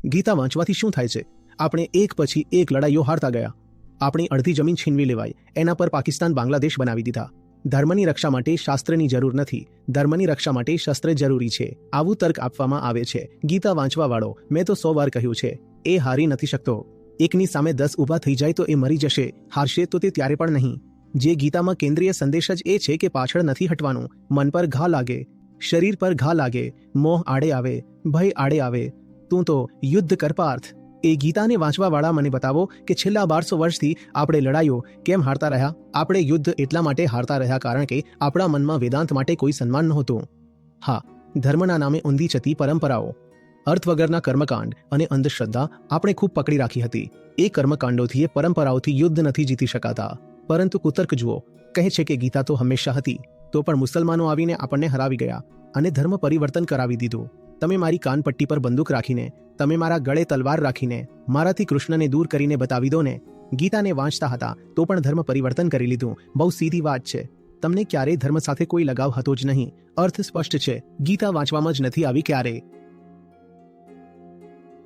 ગીતા વાંચવાથી શું થાય છે? આપણે એક પછી એક લડાઈઓ હારતા ગયા. આપણી અડધી જમીન છીનવી લેવાઈ, એના પર પાકિસ્તાન બાંગ્લાદેશ બનાવી દીધા. ધર્મની રક્ષા માટે શાસ્ત્રની જરૂર નથી, ધર્મની રક્ષા માટે શસ્ત્ર જરૂરી છે. આવું તર્ક આપવામાં આવે છે. ગીતા વાંચવા વાળો, મેં તો 100 વાર કહ્યું છે, એ હારી નથી શકતો. એકની સામે 10 ઊભા થઈ જાય તો એ મરી જશે, હારશે તો તે ત્યારે પણ નહીં. જે ગીતામાં કેન્દ્રીય સંદેશ જ એ છે કે પાછળ નથી હટવાનું. મન પર ઘા લાગે, શરીર પર ઘા લાગે, મોહ આડે આવે, ભય આડે આવે, તું તો યુદ્ધ કર પાર્થ. એ ગીતાને વાંચવા વાળા મને બતાવો કે છેલ્લા 1200 વર્ષથી આપણે લડાઈઓ કેમ હારતા રહ્યા? આપણે યુદ્ધ એટલા માટે હારતા રહ્યા કારણ કે આપણા મનમાં વેદાંત માટે કોઈ સન્માન નહોતું. હા, ધર્મના નામે ઊંધી જતી પરંપરાઓ, અર્થ વગરના કર્મકાંડ અને અંધશ્રદ્ધા આપણે ખૂબ પકડી રાખી હતી. એ કર્મકાંડોથી એ પરંપરાઓથી યુદ્ધ નથી જીતી શકાતા. પરંતુ કુતર્ક જુઓ, કહે છે કે ગીતા તો હંમેશા હતી, તો પણ મુસલમાનો આવીને આપણને હરાવી ગયા અને ધર્મ પરિવર્તન કરાવી દીધું. તમે મારી કાનપટ્ટી પર બંદૂક રાખીને, તમે મારા ગળે તલવાર રાખીને, મારાથી કૃષ્ણને દૂર કરીને બતાવી દો ને. ગીતાને વાંચતા હતા તો પણ ધર્મ પરિવર્તન કરી લીધું. બહુ સીધી વાત છે. તમને ક્યારેય ધર્મ સાથે કોઈ લગાવ હતો જ નહીં. અર્થ સ્પષ્ટ છે. ગીતા વાંચવામાં જ નથી આવી ક્યારે.